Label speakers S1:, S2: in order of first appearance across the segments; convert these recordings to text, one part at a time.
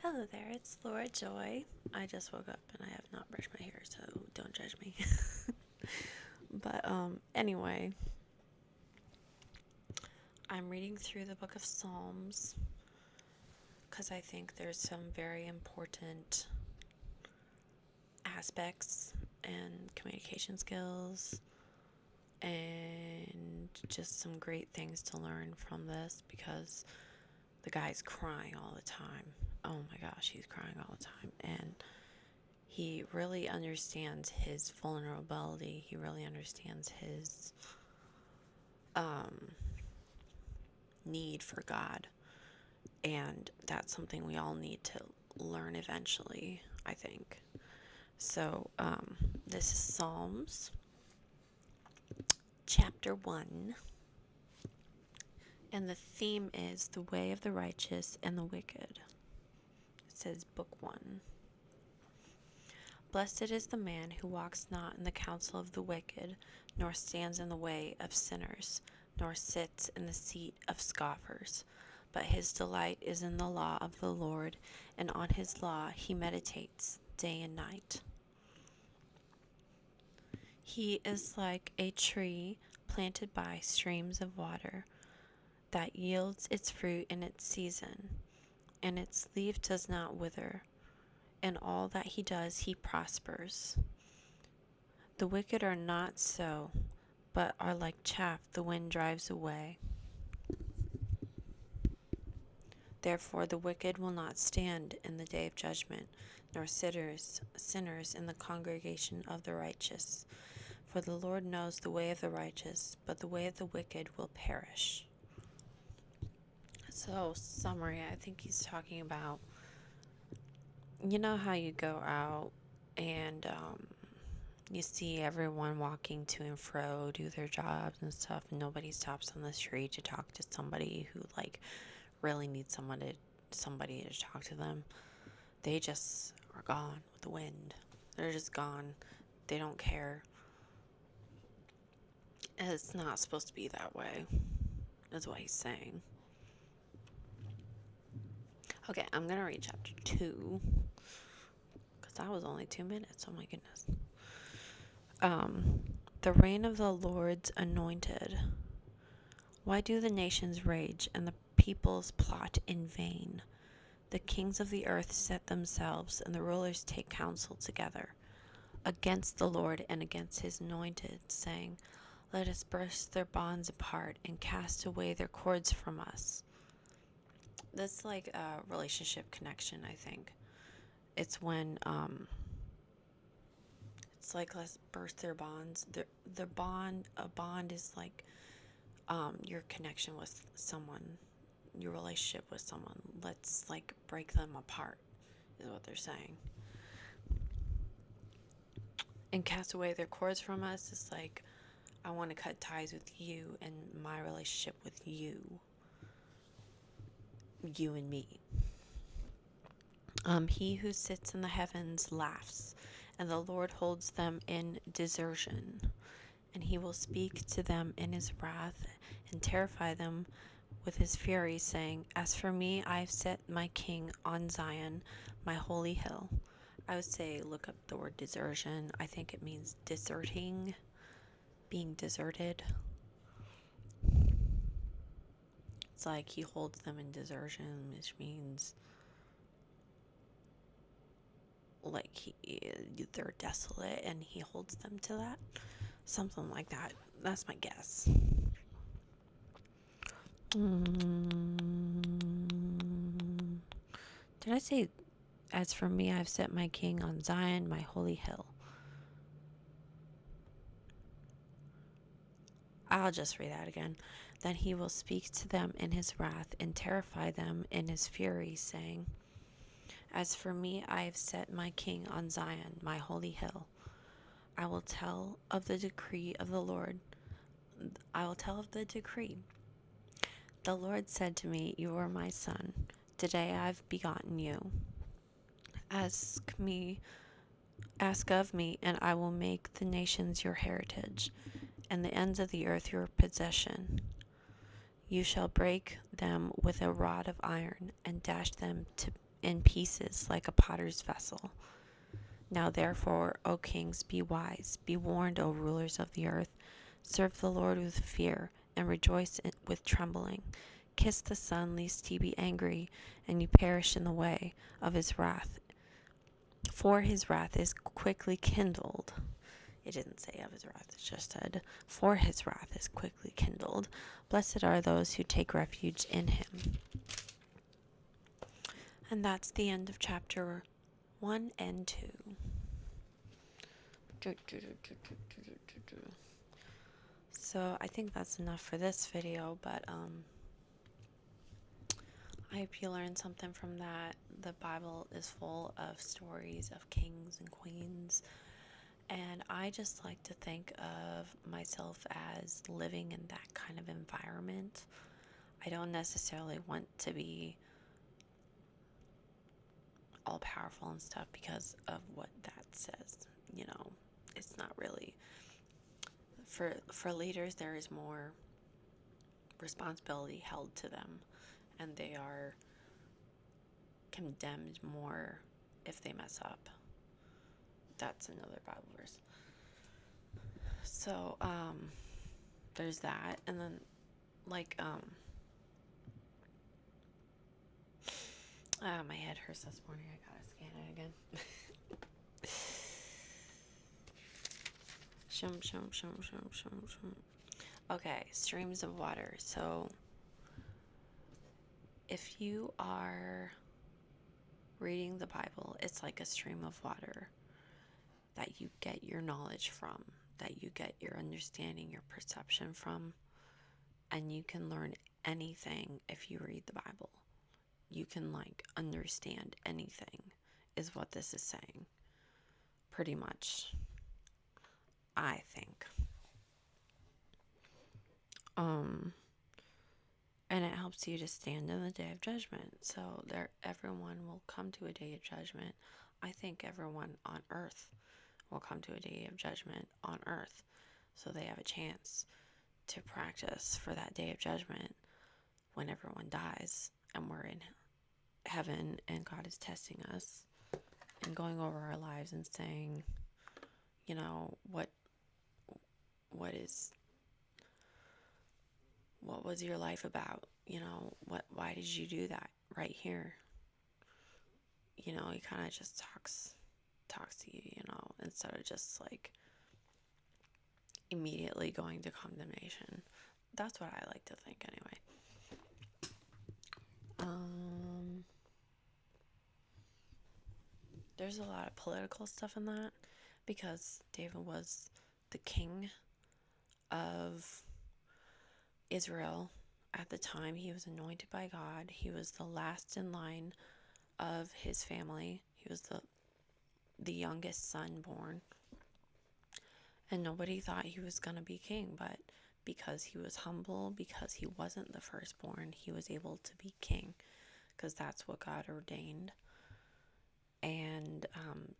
S1: Hello there, it's Laura Joy. I just woke up and I have not brushed my hair, so don't judge me. But anyway, I'm reading through the book of Psalms because I think there's some very important aspects and communication skills and just some great things to learn from this because the guy's crying all the time. Oh my gosh, he's crying all the time. And he really understands his vulnerability. He really understands his need for God. And that's something we all need to learn eventually, I think. So, this is Psalms chapter 1. And the theme is the way of the righteous and the wicked. It says book 1. Blessed is the man who walks not in the counsel of the wicked, nor stands in the way of sinners, nor sits in the seat of scoffers. But his delight is in the law of the Lord, and on his law he meditates day and night. He is like a tree planted by streams of water, that yields its fruit in its season, and its leaf does not wither. In all that he does, he prospers. The wicked are not so, but are like chaff the wind drives away. Therefore the wicked will not stand in the day of judgment, nor sinners in the congregation of the righteous. For the Lord knows the way of the righteous, but the way of the wicked will perish. So, summary, I think he's talking about, you know how you go out and you see everyone walking to and fro, do their jobs and stuff, and nobody stops on the street to talk to somebody who really needs somebody to talk to them. They just are gone with the wind. They're just gone. They don't care. It's not supposed to be that way, is what he's saying. Okay, I'm gonna read chapter 2 because that was only 2 minutes. Oh my goodness. The reign of the Lord's anointed. Why do the nations rage and the peoples plot in vain? The kings of the earth set themselves, and the rulers take counsel together against the Lord and against his anointed, saying, Let us burst their bonds apart and cast away their cords from us. That's like a relationship connection, I think. It's when it's like let's burst their bonds. A bond is like your connection with someone, your relationship with someone. Let's break them apart, is what they're saying. And cast away their cords from us is like, I want to cut ties with you and my relationship with you and me. He who sits in the heavens laughs, and the Lord holds them in desertion. And he will speak to them in his wrath and terrify them with his fury, saying, As for me, I have set my king on Zion, my holy hill. I would say look up the word desertion. I think it means deserting, being deserted. It's like he holds them in desertion, which means they're desolate and he holds them to that. Something like that. That's my guess. Did I say, as for me, I've set my king on Zion, my holy hill? I'll just read that again. Then he will speak to them in his wrath and terrify them in his fury, saying, As for me, I have set my king on Zion, my holy hill. I will tell of the decree of the Lord. I will tell of the decree. The Lord said to me, You are my son. Today I have begotten you. Ask of me, and I will make the nations your heritage, and the ends of the earth your possession. You shall break them with a rod of iron, and dash them in pieces like a potter's vessel. Now therefore, O kings, be wise, be warned, O rulers of the earth. Serve the Lord with fear, and rejoice with trembling. Kiss the Son, lest he be angry, and you perish in the way of his wrath. For his wrath is quickly kindled. It didn't say of his wrath, it just said, for his wrath is quickly kindled. Blessed are those who take refuge in him. And that's the end of chapter 1 and 2. So I think that's enough for this video, but I hope you learned something from that. The Bible is full of stories of kings and queens, and I just like to think of myself as living in that kind of environment. I don't necessarily want to be all powerful and stuff because of what that says. You know, it's not really for leaders. There is more responsibility held to them, and they are condemned more if they mess up. That's another Bible verse. So there's that, and then like my head hurts this morning. I gotta scan it again. Okay, streams of water. So if you are reading the Bible, it's like a stream of water that you get your knowledge from, that you get your understanding, your perception from, and you can learn anything if you read the Bible. You can like understand anything, is what this is saying. Pretty much, I think. And it helps you to stand in the day of judgment. So everyone will come to a day of judgment. I think everyone on earth will come to a day of judgment on earth. So they have a chance to practice for that day of judgment when everyone dies and we're in heaven and God is testing us and going over our lives and saying, you know, what was your life about? You know, why did you do that right here? You know, he kind of just talks to you, you know, instead of just like immediately going to condemnation. That's what I like to think anyway. There's a lot of political stuff in that because David was the king of Israel at the time. He was anointed by God. He was the last in line of his family. He was the youngest son born. And nobody thought he was going to be king, but because he was humble, because he wasn't the firstborn, he was able to be king because that's what God ordained. And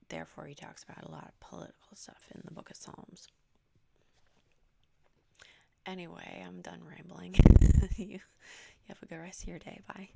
S1: therefore he talks about a lot of political stuff in the book of Psalms. Anyway, I'm done rambling. You have a good rest of your day. Bye.